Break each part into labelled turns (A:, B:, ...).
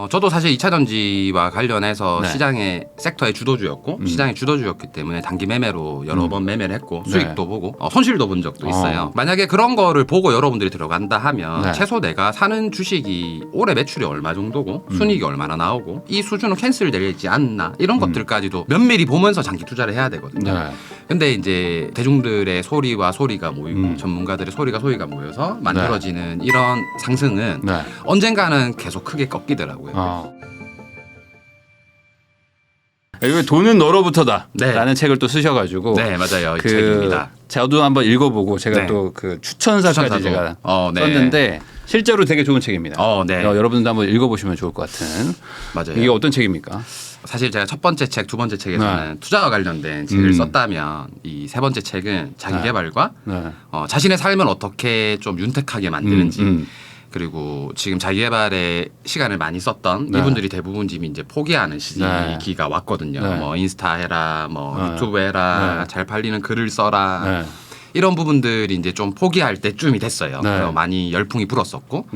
A: 저도 사실 2차 전지와 관련해서
B: 네.
A: 시장의 섹터의 주도주였고 시장의 주도주였기 때문에 단기 매매로 여러 번 매매를 했고 수익도 보고 손실도 본 적도 있어요. 만약에 그런 거를 보고 여러분들이 들어간다 하면 최소 내가 사는 주식이 올해 매출이 얼마 정도고 순이익이 얼마나 나오고 이 수준은 캔슬되지 않나 이런 것들까지도 면밀히 보면서 장기 투자를 해야 되거든요. 근데 이제 대중들의 소리와 소리가 모이고 전문가들의 소리가 모여서 만들어지는 이런 상승은 언젠가는 계속 크게 꺾이더라고요.
B: 이거 돈은 너로부터다
A: 네.
B: 라는 책을 또 쓰셔가지고
A: 네 맞아요. 이 책입니다.
B: 저도 한번 읽어보고 제가 또 그 추천사까지 제가 썼는데 실제로 되게 좋은 책입니다. 여러분들도 한번 읽어보시면 좋을 것 같은.
A: 맞아요.
B: 이게 어떤 책입니까?
A: 사실 제가 첫 번째 책, 두 번째 책에서는 투자와 관련된 책을 썼다면 이 세 번째 책은 자기계발과 자신의 삶을 어떻게 좀 윤택하게 만드는지 그리고 지금 자기계발에 시간을 많이 썼던 이분들이 대부분 지금 이제 포기하는 시기가 왔거든요. 뭐 인스타 해라, 뭐 유튜브 해라, 잘 팔리는 글을 써라. 이런 부분들이 이제 좀 포기할 때쯤이 됐어요. 그래서 많이 열풍이 불었었고.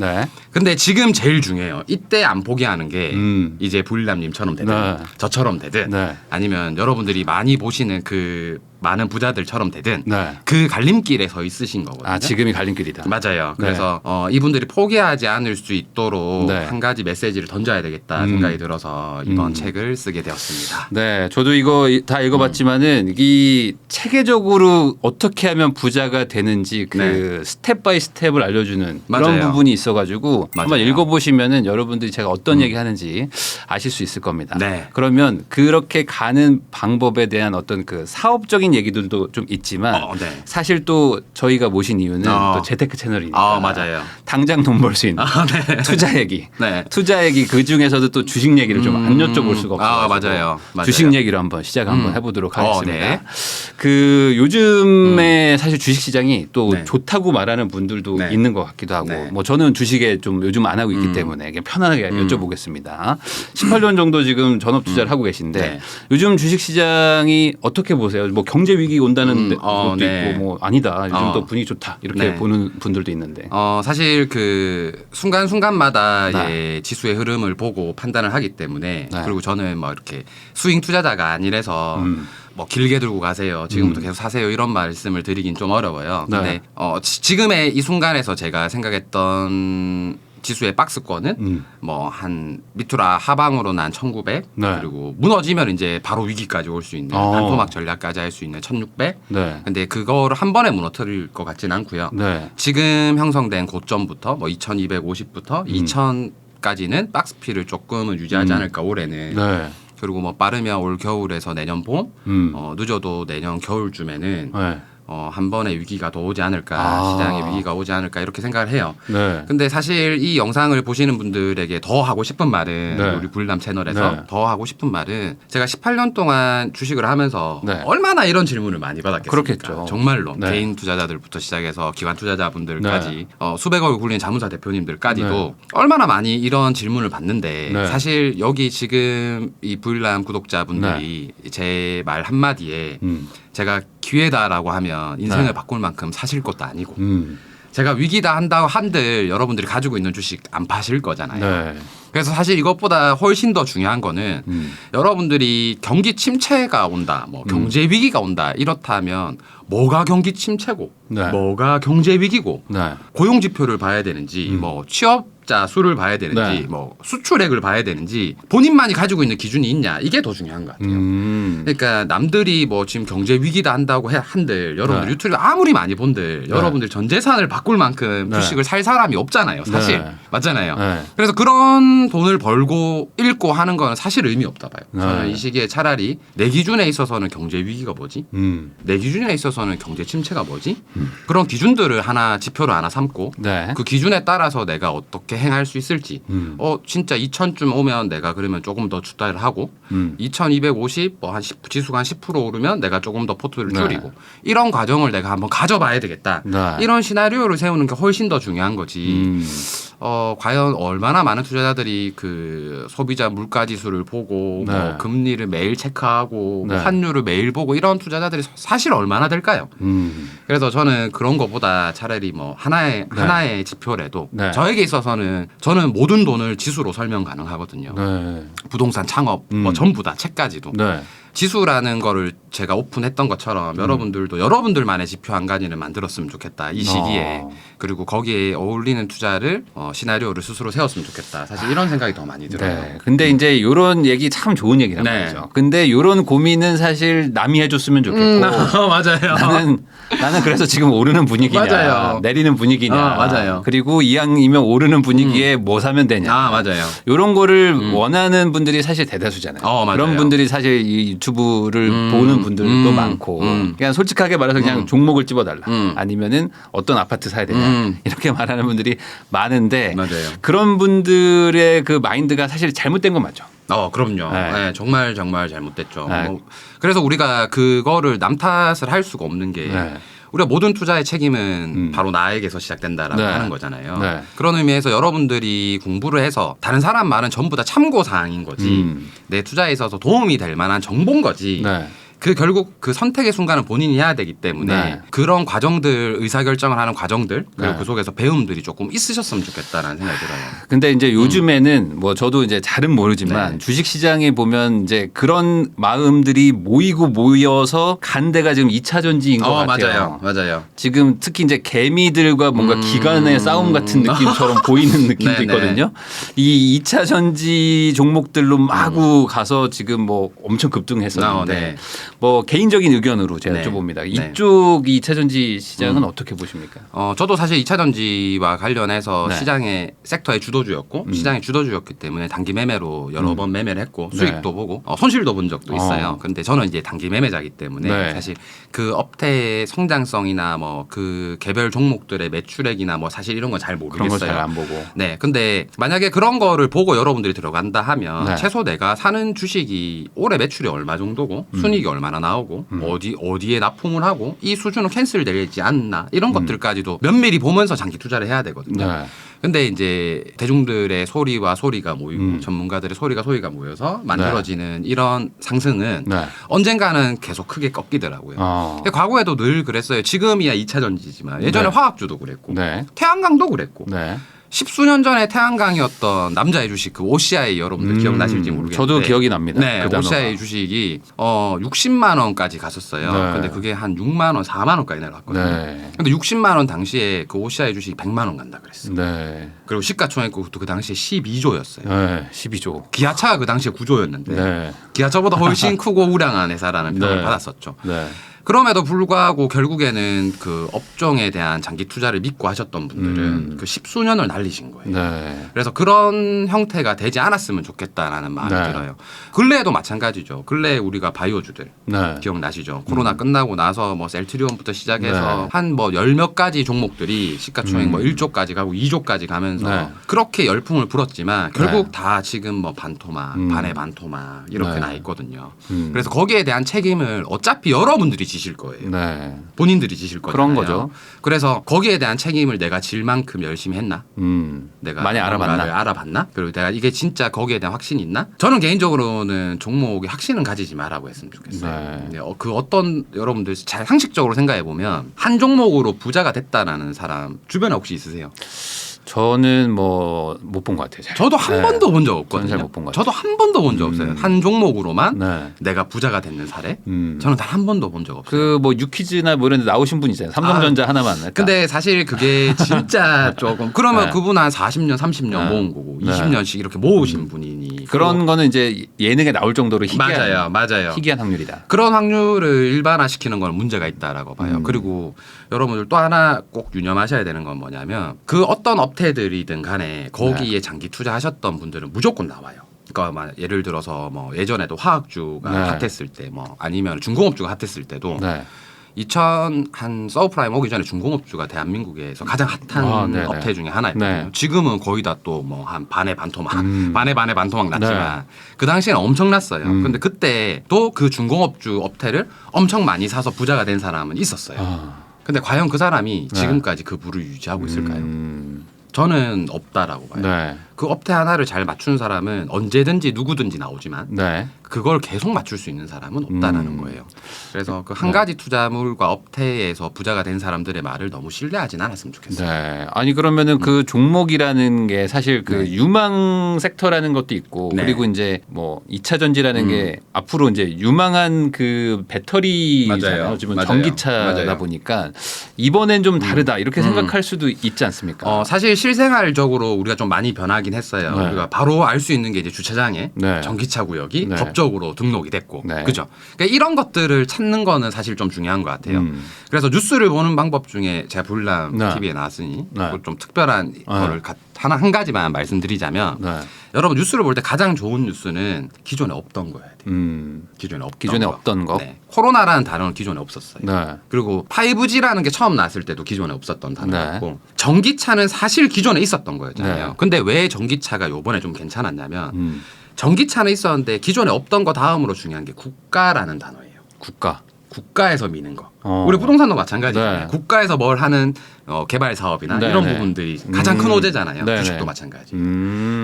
A: 근데 지금 제일 중요해요. 이때 안 포기하는 게 이제 부일남님처럼 되든 저처럼 되든 아니면 여러분들이 많이 보시는 그 많은 부자들처럼 되든 그 갈림길에 서 있으신 거거든요.
B: 지금이 갈림길이다.
A: 맞아요. 그래서 이분들이 포기하지 않을 수 있도록 한 가지 메시지를 던져야 되겠다 생각이 들어서 이번 책을 쓰게 되었습니다.
B: 네, 저도 이거 다 읽어봤지만은 이 체계적으로 어떻게 하면 부자가 되는지 그 스텝 바이 스텝을 알려주는 그런 부분이 있어가지고 한번 읽어보시면은 여러분들이 제가 어떤 얘기하는지 아실 수 있을 겁니다. 그러면 그렇게 가는 방법에 대한 어떤 그 사업적인 얘기들도 좀 있지만 사실 또 저희가 모신 이유는 또 재테크 채널이니까
A: 맞아요.
B: 당장 돈 벌 수 있는 투자 얘기, 투자 얘기 그 중에서도 또 주식 얘기를 좀 안 여쭤볼 수가 없어요.
A: 맞아요.
B: 주식 얘기로 한번 시작 한번 해보도록 하겠습니다. 그 요즘에 사실 주식 시장이 또 좋다고 말하는 분들도 있는 것 같기도 하고 뭐 저는 주식에 좀 요즘 안 하고 있기 때문에 그냥 편안하게 여쭤보겠습니다. 18년 정도 지금 전업 투자를 하고 계신데 요즘 주식 시장이 어떻게 보세요? 뭐 경제 위기 온다는 것도 있고 뭐 아니다. 요즘 또 분위기 좋다. 이렇게 보는 분들도 있는데.
A: 사실 그 순간순간마다의 지수의 흐름을 보고 판단을 하기 때문에 그리고 저는 뭐 이렇게 스윙 투자자가 아니라서 뭐 길게 들고 가세요. 지금부터 계속 사세요. 이런 말씀을 드리긴 좀 어려워요. 근데 지금의 이 순간에서 제가 생각했던 지수의 박스권은 뭐 한 밑으로 하방으로는 한 1900 그리고 무너지면 이제 바로 위기까지 올 수 있는 반토막 전략까지 할 수 있는 1600 근데 그거를 한 번에 무너뜨릴 것 같지는 않고요. 지금 형성된 고점부터 뭐 2250부터 2000까지는 박스피를 조금은 유지하지 않을까 올해는. 그리고 뭐 빠르면 올 겨울에서 내년 봄 늦어도 내년 겨울쯤에는 한 번의 위기가 더 오지 않을까 시장의 위기가 오지 않을까 이렇게 생각을 해요. 근데 사실 이 영상을 보시는 분들에게 더 하고 싶은 말은 우리 부일남 채널에서 더 하고 싶은 말은 제가 18년 동안 주식을 하면서 얼마나 이런 질문을 많이 받았겠습니까?
B: 그렇겠죠.
A: 정말로 개인 투자자들부터 시작해서 기관 투자자분들까지 수백억을 굴린 자문사 대표님들까지도 얼마나 많이 이런 질문을 받는데 사실 여기 지금 이 부일남 구독자분들이 제 말 한마디에 제가 기회다라고 하면 인생을 바꿀 만큼 사실 것도 아니고 제가 위기다 한다고 한들 여러분들이 가지고 있는 주식 안 파실 거잖아요. 그래서 사실 이것보다 훨씬 더 중요한 거는 여러분들이 경기 침체가 온다, 뭐 경제 위기가 온다 이렇다면 뭐가 경기 침체고 뭐가 경제 위기고 고용 지표를 봐야 되는지 뭐 취업자 수를 봐야 되는지 뭐 수출액을 봐야 되는지 본인만이 가지고 있는 기준이 있냐 이게 더 중요한 것 같아요. 그러니까 남들이 뭐 지금 경제 위기다 한다고 한들 여러분들 유튜브 아무리 많이 본들 여러분들 전 재산을 바꿀 만큼 주식을 살 사람이 없잖아요. 사실 맞잖아요. 그래서 그런 돈을 벌고 잃고 하는 건 사실 의미 없다 봐요. 저는 이 시기에 차라리 내 기준에 있어서는 경제 위기가 뭐지? 내 기준에 있어서는 경제 침체가 뭐지? 그런 기준들을 하나 지표를 하나 삼고 그 기준에 따라서 내가 어떻게 행할 수 있을지 진짜 2000쯤 오면 내가 그러면 조금 더 투자를 하고 2250 뭐 한 지수가 한 10% 오르면 내가 조금 더 포트를 줄이고 이런 과정을 내가 한번 가져봐야 되겠다. 이런 시나리오를 세우는 게 훨씬 더 중요한 거지. 과연 얼마나 많은 투자자들이 그 소비자 물가 지수를 보고
B: 네.
A: 뭐 금리를 매일 체크하고
B: 네.
A: 뭐 환율을 매일 보고 이런 투자자들이 사실 얼마나 될까요? 그래서 저는 그런 것보다 차라리 뭐 하나의 지표라도
B: 네.
A: 저에게 있어서는 저는 모든 돈을 지수로 설명 가능하거든요.
B: 네.
A: 부동산, 창업, 뭐 전부 다 책까지도.
B: 네.
A: 지수라는 거를 제가 오픈했던 것처럼 여러분들도 여러분들만의 지표 한 가지를 만들었으면 좋겠다. 이 시기에. 그리고 거기에 어울리는 투자를 시나리오를 스스로 세웠으면 좋겠다. 사실 이런 생각이 더 많이 들어요.
B: 네. 근데 이제 이런 얘기 참 좋은 얘기란
A: 네.
B: 말이죠. 근데 이런 고민은 사실 남이 해줬으면 좋겠고
A: 맞아요.
B: 나는 그래서 지금 오르는 분위기냐
A: 맞아요.
B: 내리는 분위기냐
A: 맞아요.
B: 그리고 이왕이면 오르는 분위기에 뭐 사면 되냐
A: 맞아요.
B: 이런 거를 원하는 분들이 사실 대다수잖아요.
A: 맞아요.
B: 그런 분들이 사실 이 유튜브를 보는 분들도 많고 그냥 솔직하게 말해서 그냥 종목을 집어달라 아니면은 어떤 아파트 사야 되냐 이렇게 말하는 분들이 많은데
A: 맞아요.
B: 그런 분들의 그 마인드가 사실 잘못된 건 맞죠.
A: 그럼요.
B: 네.
A: 네, 정말 잘못됐죠.
B: 네.
A: 그래서 우리가 그거를 남 탓을 할 수가 없는 게
B: 네.
A: 우리가 모든 투자의 책임은 바로 나에게서 시작된다라고
B: 네.
A: 하는 거잖아요.
B: 네.
A: 그런 의미에서 여러분들이 공부를 해서 다른 사람 말은 전부 다 참고 사항인 거지 내 투자에 있어서 도움이 될 만한 정보인 거지.
B: 네.
A: 그 결국 그 선택의 순간은 본인이 해야 되기 때문에
B: 네.
A: 그런 과정들 의사결정을 하는 과정들 그리고
B: 네.
A: 그 속에서 배움들이 조금 있으셨으면 좋겠다라는 생각이 들어요.
B: 근데 이제 요즘에는 뭐 저도 이제 잘은 모르지만
A: 네.
B: 주식 시장에 보면 이제 그런 마음들이 모여서 간 데가 지금 2차 전지인 것 같아요.
A: 맞아요.
B: 지금 특히 이제 개미들과 뭔가 기간의 싸움 같은 느낌처럼 보이는 느낌도
A: 네네.
B: 있거든요. 이 2차 전지 종목들로 마구 가서 지금 뭐 엄청 급등했었는데
A: 네.
B: 뭐 개인적인 의견으로 제가
A: 네.
B: 여쭤봅니다.
A: 네.
B: 이쪽 2차 전지 시장은 어떻게 보십니까?
A: 저도 사실 2차 전지와 관련해서
B: 네.
A: 시장의 섹터의 주도주였고 시장의 주도주였기 때문에 단기 매매로 여러 번 매매를 했고 수익도 보고 손실도 본 적도 있어요. 그런데 저는 이제 단기 매매자이기 때문에
B: 네.
A: 사실 그 업태의 성장성이나 뭐 그 개별 종목들의 매출액이나 뭐 사실 이런 건 잘
B: 그런
A: 모르겠어요.
B: 거 잘 안 보고.
A: 네. 근데 만약에 그런 거를 보고 여러분들이 들어간다 하면
B: 네.
A: 최소 내가 사는 주식이 올해 매출이 얼마 정도고 순이익이 얼마나 나오고 어디에 납품을 하고 이 수준은 캔슬되지 않나 이런 것들까지도 면밀히 보면서 장기 투자를 해야 되거든요.
B: 네.
A: 근데 이제 대중들의 소리가 모이고 전문가들의 소리가 모여서 만들어지는 이런 상승은
B: 네.
A: 언젠가는 계속 크게 꺾이더라고요. 근데 과거에도 늘 그랬어요. 지금이야 2차 전지지만 예전에
B: 네.
A: 화학주도 그랬고
B: 네.
A: 태양광도 그랬고
B: 네.
A: 십수년 전에 태양광이었던 남자의 주식 그 OCI 여러분들 기억나실지 모르겠는데
B: 저도 기억이 납니다.
A: 네,
B: 그 단어가.
A: OCI 주식이 60만 원까지 갔었어요.
B: 네.
A: 근데 그게 한 6만 원, 4만 원까지 내려갔거든요.
B: 네.
A: 근데 60만 원 당시에 그 OCI 주식이 100만 원 간다 그랬어요.
B: 네.
A: 그리고 시가총액도 그 당시에 12조였어요.
B: 네. 12조.
A: 기아차가 그 당시에 9조였는데
B: 네.
A: 기아차보다 훨씬 크고 우량한 회사라는 평을
B: 네.
A: 받았었죠.
B: 네.
A: 그럼에도 불구하고 결국에는 그 업종에 대한 장기 투자를 믿고 하셨던 분들은 그 십수년을 날리신 거예요.
B: 네.
A: 그래서 그런 형태가 되지 않았으면 좋겠다라는 마음이
B: 네.
A: 들어요. 근래에도 마찬가지죠. 근래에 우리가 바이오주들
B: 네.
A: 기억나시죠? 코로나 끝나고 나서 뭐 셀트리온부터 시작해서
B: 네.
A: 한 뭐 열 몇 가지 종목들이 시가총액 뭐 1조까지 가고 2조까지 가면서
B: 네.
A: 그렇게 열풍을 불었지만 결국
B: 네.
A: 다 지금 뭐 반토막, 반의 반토막 이렇게
B: 네.
A: 나 있거든요. 그래서 거기에 대한 책임을 어차피 여러분들이 지실 거예요.
B: 네.
A: 본인들이 지실 거잖아요.
B: 그런 거죠.
A: 그래서 거기에 대한 책임을 내가 질 만큼 열심히 했나? 내가
B: 많이
A: 뭔가를
B: 알아봤나?
A: 알아봤나? 그리고 내가 이게 진짜 거기에 대한 확신이 있나? 저는 개인적으로는 종목에 확신은 가지지 말라고 했으면 좋겠어요.
B: 네.
A: 근데 그 어떤 여러분들 잘 상식적으로 생각해 보면 한 종목으로 부자가 됐다라는 사람 주변에 혹시 있으세요?
B: 저는 뭐 못 본 것 같아요. 잘.
A: 저도 한
B: 네.
A: 번도 본 적
B: 저는
A: 없거든요.
B: 잘 못 본 것 같아요.
A: 저도 한 번도 본 적 없어요. 한 종목으로만
B: 네.
A: 내가 부자가 됐는 사례.
B: 음.
A: 저는 단 한 번도 본 적 없어요.
B: 그 뭐 유퀴즈나 뭐 이런 데 나오신 분 있잖아요. 삼성전자 하나만. 했다.
A: 근데 사실 그게 진짜 조금 그러면
B: 네.
A: 그분 한 40년, 30년
B: 네.
A: 모은 거고
B: 네.
A: 20년씩 이렇게 모으신 분이니
B: 그런 거는 이제 예능에 나올 정도로
A: 맞아요.
B: 희귀한 확률이다.
A: 그런 확률을 일반화시키는 건 문제가 있다라고 봐요. 그리고 여러분들 또 하나 꼭 유념하셔야 되는 건 뭐냐면 그 어떤 업태들이든 간에 거기에 장기 투자하셨던 분들은 무조건 나와요. 그러니까 막 예를 들어서 뭐 예전에도 화학주가
B: 네.
A: 핫했을 때 뭐 아니면 중공업주가 핫했을 때도
B: 네.
A: 2000한 서브프라임 오기 전에 중공업주가 대한민국에서 가장 핫한
B: 네네.
A: 업태 중에 하나였거든요.
B: 네.
A: 지금은 거의 다 또 뭐 한 반의 반토막, 반의 반토막 났지만
B: 네.
A: 그 당시에는 엄청났어요. 근데 그때 또 그 중공업주 업태를 엄청 많이 사서 부자가 된 사람은 있었어요. 근데 과연 그 사람이 지금까지 그 부를 유지하고 있을까요? 저는 없다라고 봐요.
B: 네.
A: 그 업태 하나를 잘 맞추는 사람은 언제든지 누구든지 나오지만
B: 네.
A: 그걸 계속 맞출 수 있는 사람은 없다라는 거예요. 그래서 그 한 가지 투자물과 업태에서 부자가 된 사람들의 말을 너무 신뢰하진 않았으면 좋겠어요.
B: 네. 아니 그러면은 그 종목이라는 게 사실 그 유망 섹터라는 것도 있고 그리고 이제 뭐 2차 전지라는 게 앞으로 이제 유망한 그 배터리잖아요. 지금 전기차다
A: 맞아요.
B: 보니까 이번엔 좀 다르다 이렇게 생각할 수도 있지 않습니까?
A: 사실 실생활적으로 우리가 좀 많이 변하긴 했어요.
B: 네.
A: 우리가 바로 알 수 있는 게 이제 주차장에
B: 네.
A: 전기차 구역이
B: 네.
A: 법적으로 등록이 됐고,
B: 네.
A: 그죠? 그러니까 이런 것들을 찾는 거는 사실 좀 중요한 것 같아요. 그래서 뉴스를 보는 방법 중에 제가 불남
B: 네.
A: TV에 나왔으니
B: 네.
A: 좀 특별한 거를 한 가지만 말씀드리자면
B: 네.
A: 여러분 뉴스를 볼 때 가장 좋은 뉴스는 기존에 없던 거여야 돼요. 기존에 없던 거. 네. 코로나라는 단어는 기존에 없었어요.
B: 네.
A: 그리고 5G라는 게 처음 나왔을 때도 기존에 없었던 단어였고 전기차는 사실 기존에 있었던 거였잖아요.
B: 네.
A: 근데 왜 전기차가 요번에 좀 괜찮았냐면 전기차는 있었는데 기존에 없던 거 다음으로 중요한 게 국가라는 단어예요. 국가에서 미는 거. 우리 부동산도 마찬가지잖아요.
B: 네.
A: 국가에서 뭘 하는 개발 사업이나
B: 네,
A: 이런
B: 네.
A: 부분들이 가장 큰 호재잖아요.
B: 네,
A: 주식도
B: 네.
A: 마찬가지.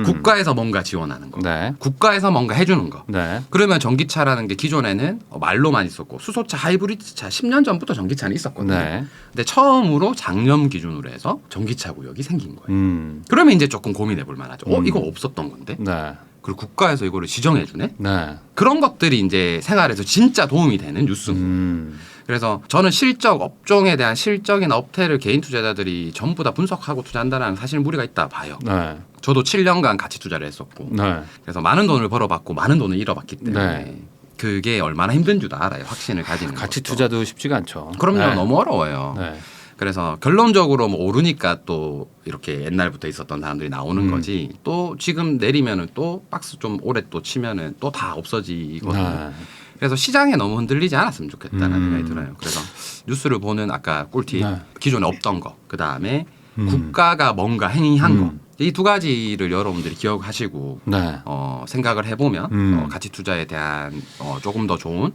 A: 국가에서 뭔가 지원하는 거.
B: 네.
A: 국가에서 뭔가 해주는 거.
B: 네.
A: 그러면 전기차라는 게 기존에는 말로만 있었고 수소차, 하이브리드차 10년 전부터 전기차는 있었거든요.
B: 네.
A: 근데 처음으로 작년 기준으로 해서 전기차 구역이 생긴 거예요. 그러면 이제 조금 고민해 볼 만하죠. 이거 없었던 건데.
B: 네.
A: 그리고 국가에서 이거를 지정해 주네.
B: 네.
A: 그런 것들이 이제 생활에서 진짜 도움이 되는 뉴스고. 그래서 저는 실적, 업종에 대한 실적이나 업태를 개인 투자자들이 전부 다 분석하고 투자한다는 사실 무리가 있다 봐요.
B: 네.
A: 저도 7년간 가치 투자를 했었고
B: 네.
A: 그래서 많은 돈을 벌어봤고 많은 돈을 잃어봤기 때문에
B: 네.
A: 그게 얼마나 힘든 줄도 알아요. 확신을 가지는
B: 가치
A: 것도.
B: 투자도 쉽지가 않죠.
A: 그럼요.
B: 네.
A: 너무 어려워요.
B: 네.
A: 그래서 결론적으로 뭐 오르니까 또 이렇게 옛날부터 있었던 사람들이 나오는 거지 또 지금 내리면은 또 박스 좀 오래 또 치면은 또 다 없어지거든요.
B: 네.
A: 그래서 시장에 너무 흔들리지 않았으면 좋겠다는 생각이 들어요. 그래서 뉴스를 보는 아까 꿀팁
B: 네.
A: 기존에 없던 거 그다음에 국가가 뭔가 행위한 거 이 두 가지를 여러분들이 기억하시고
B: 네.
A: 생각을 해보면 가치 투자에 대한 조금 더 좋은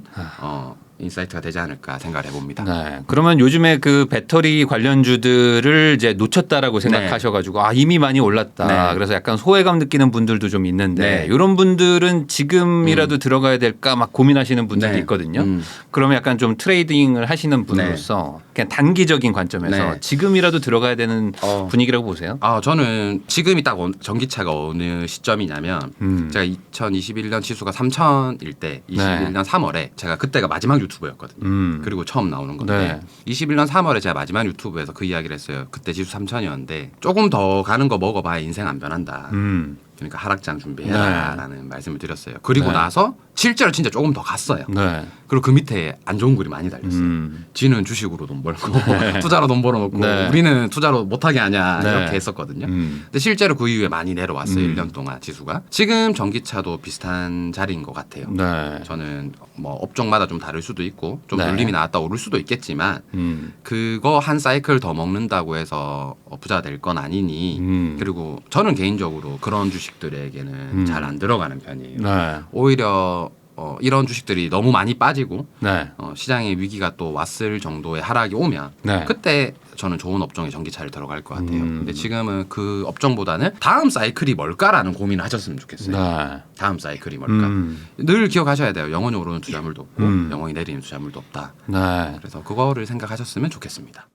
A: 인사이트가 되지 않을까 생각을 해봅니다.
B: 네. 그러면 요즘에 그 배터리 관련주들을 이제 놓쳤다라고 생각하셔가지고 아 이미 많이 올랐다.
A: 네.
B: 그래서 약간 소외감 느끼는 분들도 좀 있는데
A: 네.
B: 이런 분들은 지금이라도 들어가야 될까 막 고민하시는 분들도 있거든요. 그러면 약간 좀 트레이딩을 하시는 분으로서 그냥 단기적인 관점에서 지금이라도 들어가야 되는 분위기라고 보세요?
A: 저는 지금이 딱 전기차가 어느 시점이냐면 제가 2021년 지수가 3,000일 때 21년 3월에 제가 그때가 마지막 유튜브였거든요. 그리고 처음 나오는 건데 21년 3월에 제가 마지막 유튜브에서 그 이야기를 했어요. 그때 지수 3,000이었는데 조금 더 가는 거 먹어봐야 인생 안 변한다. 그러니까 하락장 준비해라라는 말씀을 드렸어요. 그리고 나서 실제로 진짜 조금 더 갔어요.
B: 네.
A: 그리고 그 밑에 안 좋은 글이 많이 달렸어요. 지는 주식으로 돈 벌고 투자로 돈 벌어놓고 우리는 투자로 못하게 하냐 이렇게 했었거든요. 근데 실제로 그 이후에 많이 내려왔어요. 1년 동안 지수가. 지금 전기차도 비슷한 자리인 것 같아요.
B: 네.
A: 저는 뭐 업종마다 좀 다를 수도 있고 좀 눌림이 나왔다 오를 수도 있겠지만 그거 한 사이클 더 먹는다고 해서 부자 될 건 아니니 그리고 저는 개인적으로 그런 주식들에게는 잘 안 들어가는 편이에요.
B: 네.
A: 오히려 이런 주식들이 너무 많이 빠지고
B: 네.
A: 시장에 위기가 또 왔을 정도의 하락이 오면 그때 저는 좋은 업종에 전기차를 들어갈 것 같아요. 근데 지금은 그 업종보다는 다음 사이클이 뭘까라는 고민을 하셨으면 좋겠어요.
B: 네.
A: 다음 사이클이 뭘까? 늘 기억하셔야 돼요. 영원히 오르는 투자물도 없고 영원히 내리는 투자물도 없다.
B: 네.
A: 그래서 그거를 생각하셨으면 좋겠습니다.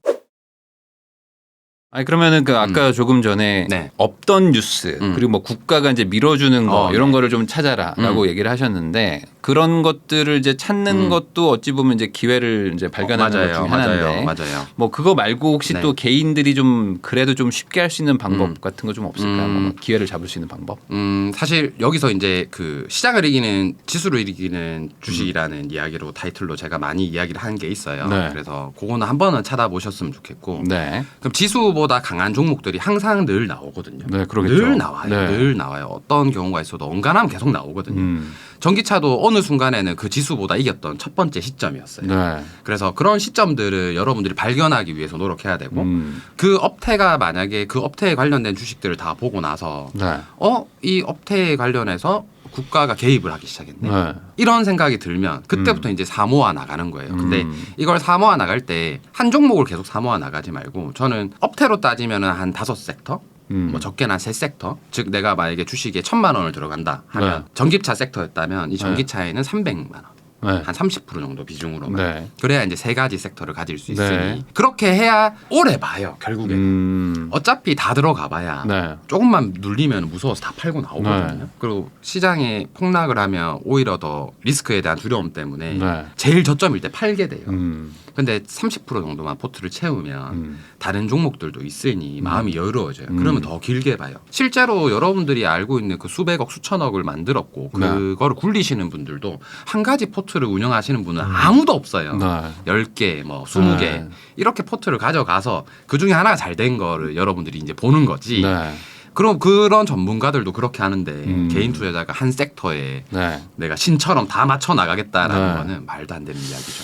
B: 아니 그러면은 그 아까 조금 전에 없던 뉴스 그리고 뭐 국가가 이제 밀어주는 거 이런 거를 좀 찾아라라고 얘기를 하셨는데 그런 것들을 이제 찾는 것도 어찌 보면 이제 기회를 이제 발견하는 것 중에 하나인데
A: 맞아요.
B: 뭐 그거 말고 혹시 또 개인들이 좀 그래도 좀 쉽게 할 수 있는 방법 같은 거 좀 없을까요? 뭐 기회를 잡을 수 있는 방법?
A: 사실 여기서 이제 그 시장을 이기는 지수를 이기는 주식이라는 이야기로 타이틀로 제가 많이 이야기를 한 게 있어요. 그래서 그거는 한 번은 찾아보셨으면 좋겠고 그럼 지수보다 강한 종목들이 항상 늘 나오거든요.
B: 네, 그러겠죠.
A: 늘 나와요. 늘 나와요. 어떤 경우가 있어도 언간하면 계속 나오거든요. 전기차도 어느 순간에는 그 지수보다 이겼던 첫 번째 시점이었어요. 그래서 그런 시점들을 여러분들이 발견하기 위해서 노력해야 되고 그 업태가 만약에 그 업태에 관련된 주식들을 다 보고 나서 이 업태에 관련해서 국가가 개입을 하기 시작했네. 이런 생각이 들면 그때부터 이제 사모아 나가는 거예요. 근데 이걸 사모아 나갈 때 한 종목을 계속 사모아 나가지 말고 저는 업태로 따지면 한 5섹터 뭐 적게는 한 3섹터. 즉 내가 만약에 주식에 1,000만 원을 들어간다 하면
B: 네.
A: 전기차 섹터였다면 이 전기차에는 300만 원.
B: 네.
A: 한 30% 정도 비중으로만.
B: 네.
A: 그래야 이제 3가지 섹터를 가질 수 있으니
B: 네.
A: 그렇게 해야 오래 봐요. 결국에는. 어차피 다 들어가 봐야
B: 네.
A: 조금만 눌리면 무서워서 다 팔고 나오거든요.
B: 네.
A: 그리고 시장에 폭락을 하면 오히려 더 리스크에 대한 두려움 때문에
B: 네.
A: 제일 저점일 때 팔게 돼요. 근데 30% 정도만 포트를 채우면 다른 종목들도 있으니 마음이 여유로워져요. 그러면 더 길게 봐요. 실제로 여러분들이 알고 있는 그 수백억 수천억을 만들었고 그거를 굴리시는 분들도 한 가지 포트를 운영하시는 분은 아무도 없어요.
B: 네.
A: 10개, 뭐 20개
B: 네.
A: 이렇게 포트를 가져가서 그중에 하나가 잘 된 거를 여러분들이 이제 보는 거지.
B: 네.
A: 그럼 그런 전문가들도 그렇게 하는데 개인 투자자가 한 섹터에
B: 네.
A: 내가 신처럼 다 맞춰 나가겠다라는
B: 네.
A: 거는 말도 안 되는 이야기죠.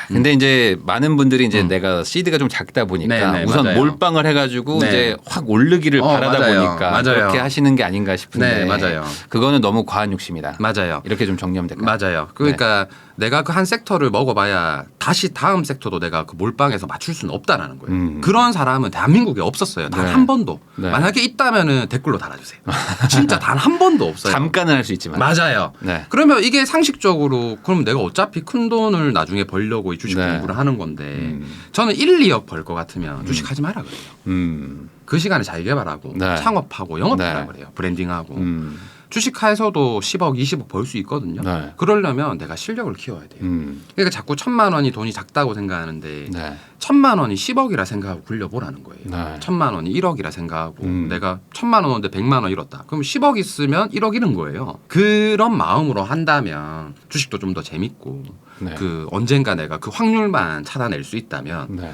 B: 근데 이제 많은 분들이 이제 내가 시드가 좀 작다 보니까
A: 네네,
B: 우선
A: 맞아요.
B: 몰빵을 해가지고
A: 네.
B: 이제 확 오르기를 바라다
A: 맞아요.
B: 보니까
A: 맞아요.
B: 그렇게 하시는 게 아닌가 싶은데
A: 네, 맞아요.
B: 그거는 너무 과한 욕심이다.
A: 맞아요.
B: 이렇게 좀 정리하면 될까요?
A: 맞아요. 그러니까 내가 그 한 섹터를 먹어봐야 다시 다음 섹터도 내가 그 몰빵해서 맞출 수는 없다라는 거예요. 그런 사람은 대한민국에 없었어요. 단
B: 네.
A: 한 번도.
B: 네.
A: 만약에 있다면은 댓글로 달아주세요. 진짜 단 한 번도 없어요.
B: 잠깐은 할 수 있지만.
A: 맞아요.
B: 네.
A: 그러면 이게 상식적으로 그럼 내가 어차피 큰 돈을 나중에 벌려고 이 주식
B: 네.
A: 공부를 하는 건데 저는 1, 2억 벌 것 같으면 주식하지 마라 그래요. 그 시간에 자기 개발하고
B: 네.
A: 창업하고 영업하라
B: 네.
A: 그래요. 브랜딩하고. 주식화에서도 10억, 20억 벌 수 있거든요.
B: 네.
A: 그러려면 내가 실력을 키워야 돼요. 그러니까 자꾸 1,000만 원이 돈이 작다고 생각하는데
B: 네.
A: 1,000만 원이 10억이라 생각하고 굴려보라는 거예요.
B: 네.
A: 1,000만 원이 1억이라 생각하고 내가 1,000만 원인데 100만 원 잃었다. 그럼 10억 있으면 1억 잃은 거예요. 그런 마음으로 한다면 주식도 좀 더 재밌고
B: 네.
A: 그 언젠가 내가 그 확률만 찾아낼 수 있다면
B: 네.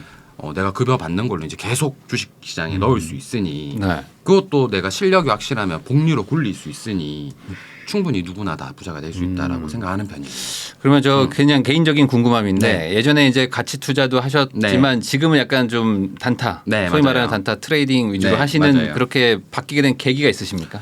A: 내가 급여 받는 걸로 이제 계속 주식 시장에 넣을 수 있으니
B: 네.
A: 그것도 내가 실력이 확실하면 복리로 굴릴 수 있으니 충분히 누구나 다 부자가 될 수 있다라고 생각하는 편이에요.
B: 그러면 저 그냥 개인적인 궁금함인데
A: 네.
B: 예전에 이제 가치 투자도 하셨지만 지금은 약간 좀 단타,
A: 네,
B: 소위
A: 맞아요.
B: 말하는 단타 트레이딩 위주로
A: 네,
B: 하시는
A: 맞아요.
B: 그렇게 바뀌게 된 계기가 있으십니까?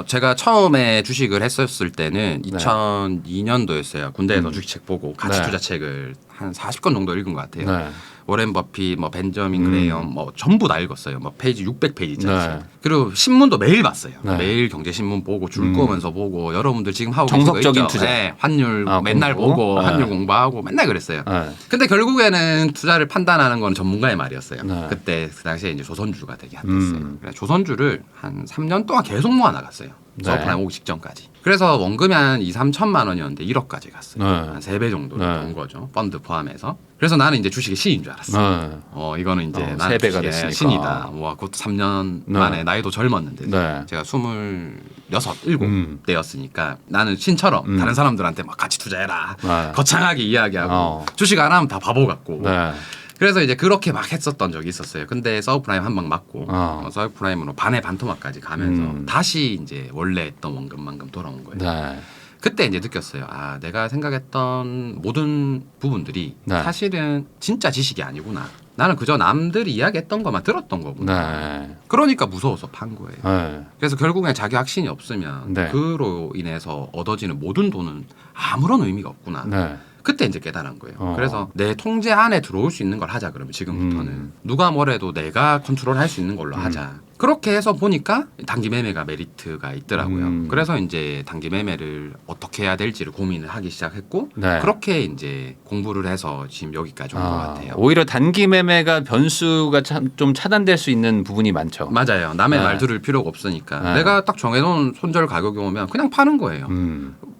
A: 제가 처음에 주식을 했었을 때는 2002년도였어요. 군대에서 주식책 보고 가치
B: 네.
A: 투자 책을 한 40권 정도 읽은 것 같아요.
B: 네.
A: 워렌 버핏, 뭐 벤저민 그레이엄, 뭐 전부 다 읽었어요. 뭐 페이지 600페이지짜리.
B: 네.
A: 그리고 신문도 매일 봤어요.
B: 네.
A: 매일 경제신문 보고 줄 거면서 보고 여러분들 지금 하고
B: 정석적인
A: 계신 거 있죠?
B: 투자.
A: 네, 환율 맨날
B: 공부.
A: 보고
B: 네.
A: 환율 공부하고 맨날 그랬어요.
B: 네.
A: 근데 결국에는 투자를 판단하는 건 전문가의 말이었어요.
B: 네.
A: 그때 그 당시에 이제 조선주가 되게 핫했어요. 그래서 조선주를 한 3년 동안 계속 모아 나갔어요.
B: 네.
A: 서프라임 오기 직전까지. 그래서 원금이 한 2, 3천만 원이었는데 1억까지 갔어요.
B: 네.
A: 한 3배 정도
B: 네.
A: 온 거죠. 펀드 포함해서. 그래서 나는 이제 주식의 신인 줄 알았어.
B: 네.
A: 이거는 이제
B: 세
A: 나는
B: 배가
A: 주식의
B: 됐으니까.
A: 신이다. 뭐 그것도 3년
B: 네.
A: 만에 나이도 젊었는데
B: 네.
A: 제가 26, 7대였으니까 나는 신처럼 다른 사람들한테 막 같이 투자해라.
B: 네.
A: 거창하게 이야기하고 주식 안 하면 다 바보 같고.
B: 네.
A: 그래서 이제 그렇게 막 했었던 적이 있었어요. 근데 서브프라임 한 방 맞고 서브프라임으로 반의 반토막까지 가면서 다시 이제 원래 했던 원금만큼 돌아온 거예요.
B: 네.
A: 그때 이제 느꼈어요. 아, 내가 생각했던 모든 부분들이
B: 네.
A: 사실은 진짜 지식이 아니구나. 나는 그저 남들이 이야기했던 것만 들었던 거구나.
B: 네.
A: 그러니까 무서워서 판 거예요.
B: 네.
A: 그래서 결국엔 자기 확신이 없으면
B: 네.
A: 그로 인해서 얻어지는 모든 돈은 아무런 의미가 없구나.
B: 네.
A: 그때 이제 깨달은 거예요. 그래서 내 통제 안에 들어올 수 있는 걸 하자. 그러면 지금부터는 누가 뭐래도 내가 컨트롤할 수 있는 걸로 하자. 그렇게 해서 보니까 단기 매매가 메리트가 있더라고요. 그래서 이제 단기 매매를 어떻게 해야 될지를 고민을 하기 시작했고
B: 네.
A: 그렇게 이제 공부를 해서 지금 여기까지 온 것 같아요.
B: 오히려 단기 매매가 변수가 좀 차단될 수 있는 부분이 많죠.
A: 맞아요. 남의
B: 네.
A: 말 들을 필요가 없으니까
B: 네.
A: 내가 딱 정해놓은 손절 가격이 오면 그냥 파는 거예요.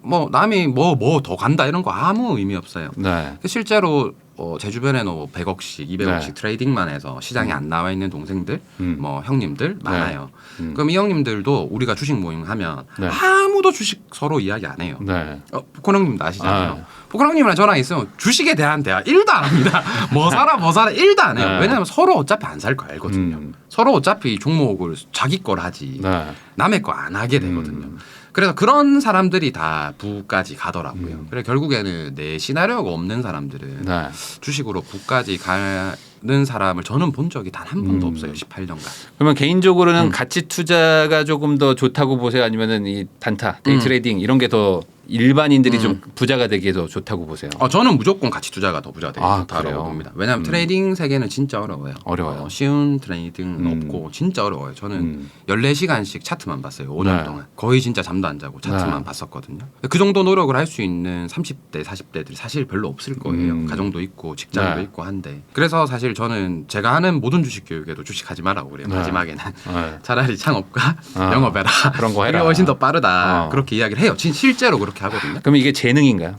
A: 뭐 남이 뭐 더 간다 이런 거 아무 의미 없어요.
B: 네.
A: 실제로 제 주변에는 뭐 100억씩, 200억씩
B: 네.
A: 트레이딩만 해서 시장에 안 나와 있는 동생들, 뭐 형님들 많아요.
B: 음.
A: 그럼 이 형님들도 우리가 주식 모임 하면
B: 네.
A: 아무도 주식 서로 이야기 안 해요.
B: 네.
A: 포콘 형님도 아시잖아요.
B: 아.
A: 포콘 형님이랑 저랑 있으면 주식에 대한 대화 1도 안 합니다. 뭐 사라 1도 안 해요.
B: 네.
A: 왜냐하면 서로 어차피 안 살 거 알거든요. 서로 어차피 종목을 자기 걸 하지
B: 네.
A: 남의 거 안 하게 되거든요. 그래서 그런 사람들이 다 부까지 가더라고요. 그래 결국에는 내 시나리오가 없는 사람들은
B: 네.
A: 주식으로 부까지 가는 사람을 저는 본 적이 단 한 번도 없어요. 18년간.
B: 그러면 개인적으로는 가치 투자가 조금 더 좋다고 보세요? 아니면은 이 단타, 데이 트레이딩 이런 게 더 일반인들이 좀 부자가 되기에도 좋다고 보세요?
A: 저는 무조건 가치 투자가 더 부자가 되기 좋다고
B: 그래요?
A: 봅니다. 왜냐하면 트레이딩 세계는 진짜 어려워요.
B: 어려워요.
A: 쉬운 트레이딩은 없고 진짜 어려워요. 저는 14시간씩 차트만 봤어요. 5년 동안. 거의 진짜 잠도 안 자고 차트만 봤었거든요. 그 정도 노력을 할 수 있는 30대, 40대들이 사실 별로 없을 거예요. 가정도 있고 직장도 있고 한데. 그래서 사실 저는 제가 하는 모든 주식 교육에도 주식하지 말라고 그래요. 마지막에는 차라리 창업과 영업해라.
B: 그런 거 해라.
A: 이게 훨씬 더 빠르다. 그렇게 이야기를 해요. 실제로 그렇게 하거든요.
B: 그럼 이게 재능인가요?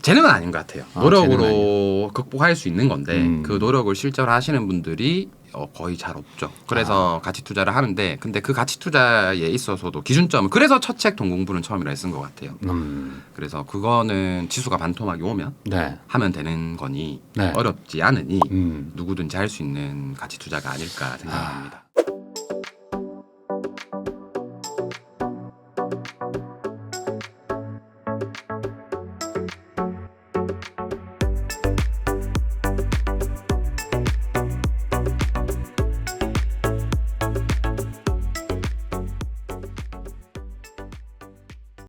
A: 재능은 아닌 것 같아요. 노력으로 극복할 수 있는 건데 그 노력을 실제로 하시는 분들이 거의 잘 없죠. 그래서 가치 투자를 하는데 근데 그 가치 투자에 있어서도 기준점은 그래서 첫 책 돈 공부는 처음이라 쓴 것 같아요. 그래서 그거는 지수가 반토막이 오면 하면 되는 거니 어렵지 않으니 누구든지 할 수 있는 가치 투자가 아닐까 생각합니다.